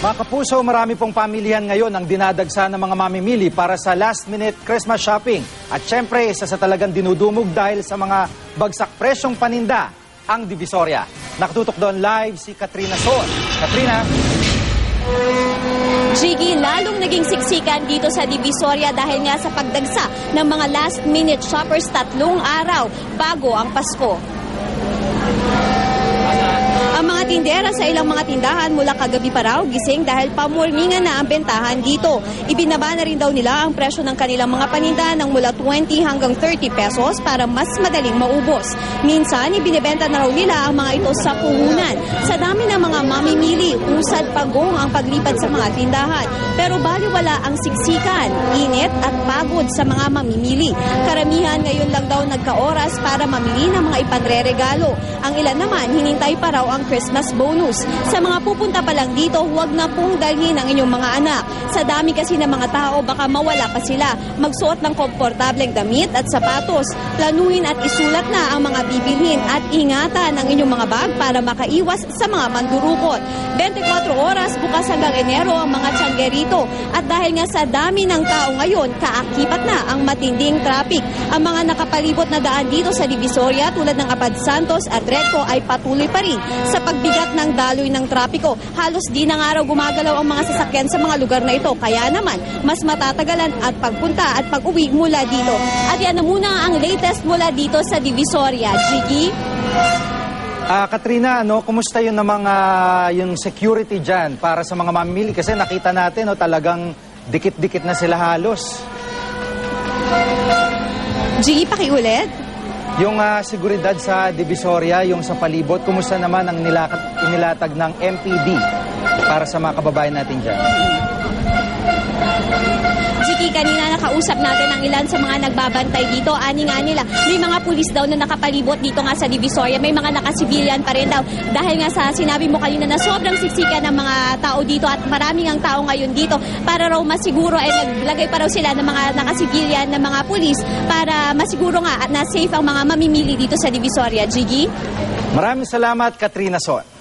Mga kapuso, marami pong pamilyan ngayon ang dinadagsa ng mga mamimili para sa last-minute Christmas shopping. At syempre, isa sa talagang dinudumog dahil sa mga bagsak presyong paninda, ang Divisoria. Nakatutok doon live si Katrina Son. Katrina? Jiggy, lalong naging siksikan dito sa Divisoria dahil nga sa pagdagsa ng mga last-minute shoppers 3 araw bago ang Pasko. Ang mga tindera sa ilang mga tindahan mula kagabi pa raw gising dahil pamorningan na ang bentahan dito. Ibinaba na rin daw nila ang presyo ng kanilang mga paninda ng mula 20 hanggang 30 pesos para mas madaling maubos. Minsan, ibinebenta na raw nila ang mga ito sa puhunan. Sa dami ng mga mamimili, usad pagong ang paglipad sa mga tindahan. Pero baliwala ang siksikan, init at pagod sa mga mamimili. Karamihan ngayon lang daw nagkaoras para mamili ng mga ipanreregalo. Ang ilan naman, hinintay pa raw ang Christmas bonus. Sa mga pupunta pa lang dito, huwag na pong dalhin ang inyong mga anak. Sa dami kasi ng mga tao, baka mawala pa sila. Magsuot ng komportableng damit at sapatos. Planuhin at isulat na ang mga bibilhin at ingatan ang inyong mga bag para makaiwas sa mga mandurukot. 24 oras bukas hanggang Enero ang mga tiyanggerito. At dahil nga sa dami ng tao ngayon, kaakibat na ang matinding traffic. Ang mga nakapalibot na daan dito sa Divisoria tulad ng Abad Santos at Recto ay patuloy pa rin sa pagbigat ng daloy ng trapiko. Halos di na nga raw gumagalaw ang mga sasakyan sa mga lugar na ito. Kaya naman, mas matatagalan at pagpunta at pag-uwi mula dito. At yan na muna ang latest mula dito sa Divisoria. Jiggy? Katrina, kumusta yun ng mga yung security dyan para sa mga mamimili? Kasi nakita natin, talagang dikit-dikit na sila halos. Jiggy, pakiulit? Yung seguridad sa Divisoria, yung sa palibot, kumusta naman ang inilatag ng MPD para sa mga kababayan natin dyan? Jiggy, kanina nakausap natin ang ilan sa mga nagbabantay dito. Ani nga nila, may mga pulis daw na nakapalibot dito nga sa Divisoria. May mga nakasibilyan pa rin daw. Dahil nga sa sinabi mo kanina na sobrang siksikan ng mga tao dito at maraming ang tao ngayon dito para raw masiguro ay naglagay pa raw sila ng mga nakasibilyan ng mga pulis para masiguro nga at na safe ang mga mamimili dito sa Divisoria. Jiggy? Maraming salamat, Katrina Son.